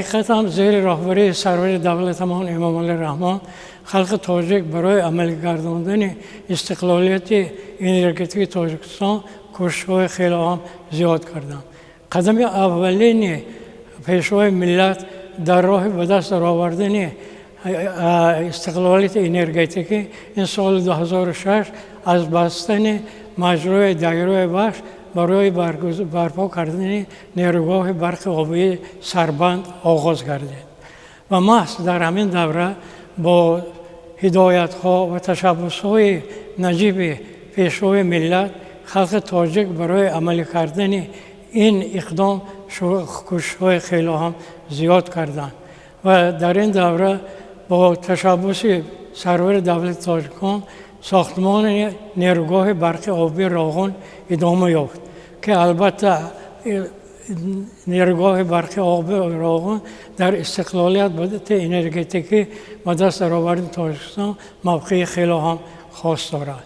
حقیقت هم زیر راهبری سرور دولتمان امام علی رحمان خلق تاجیک برای عملی گرداندن استقلالیت انرژتیک تاجیکستان کوشش‌های خیلی هم زیاد کردند. قدم اولین پیشروی ملت در راه به دست آوردن استقلالیت انرژتیکی این سال 2006 از بستن مجرای دایره بخش برای برپا کردن نیروگاه برق آبی سربند آغاز گردید و محض در همین دوره با هدایت‌ها و تشبس‌های نجیب پیشروی ملت خلق تاجیک برای عملی کردن این اقدام کوشش‌های خیلی هم زیاد کردند و در این دوره با تشبس سرور دولت تاجیکستان ساختمان نیروگاه برق آبی راغون ادامه یافت که البته نیروگاه برق آبی راغون در استقلالیت انرژتیکی و دست درآوردن تاجیکستان موقع خیلی هم خاص دارد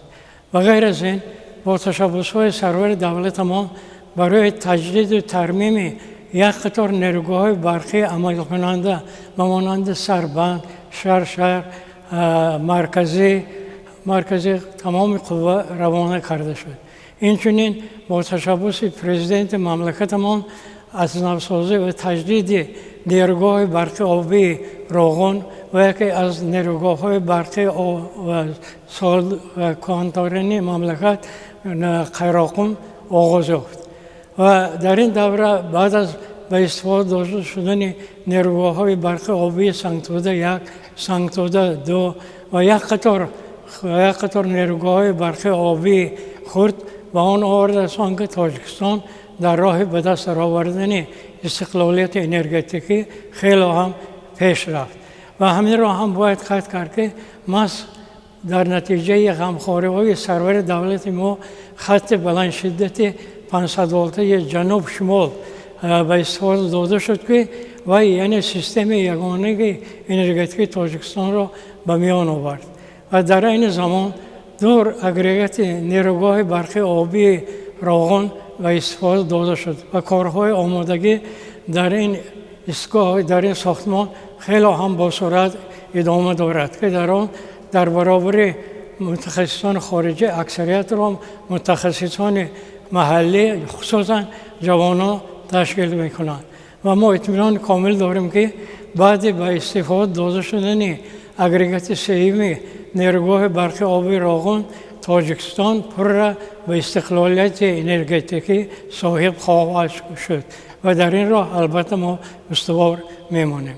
و غیر از این با تشبس‌های سرور دولت ما برای تجدید و ترمیم یک قطار نیروگاه برقی عمل کننده مانند سربند، شهر مرکزی تمام قوا روانه کرده شد. اینچنین با تشبس پرزیدنت مملکتمان از نوسازی و تجدید نیروگاه برق آبی راغون و یکی از نیروگاه‌های برقی و کانتورنی مملکت قیراقون آغاز یافت و در این دوره بعد از به استفاده داشته شدن نیروگاه‌های برق آبی سنگتوده 1، سنگتوده 2 و یک قطار نیروگاه‌های برق آبی خرد و آن آورده است که تاجیکستان در راه به دست آوردن استقلالیت انرژتیکی خیلی هم پیش رفت و همین را هم باید قید کرد که در نتیجه غمخوری‌های سرور دولت ما خط بلند شدت 500 ولته جنوب شمال به استفاده داده شد که و یعنی سیستم یگانه انرژتیک تاجیکستان را به میان آورد و در این زمان دور اگریگات نیروگاه برق آبی راغون و استفاده داده شد و کارهای آمادگی در این ایستگاه در این ساختمان خیلی هم با سرعت ادامه دارد که در آن در برابر متخصصان خارجی اکثریت را متخصصان محلی خصوصا جوانان تشکیل میکنند و ما اطمینان کامل داریم که بعد به استفاده داده شدن اگریگات سه‌م نیروگاه برق آبی راغون تاجیکستان پر به استقلالیت انرژتیکی صاحب خواهد شد و در این راه البته ما استوار میمانیم.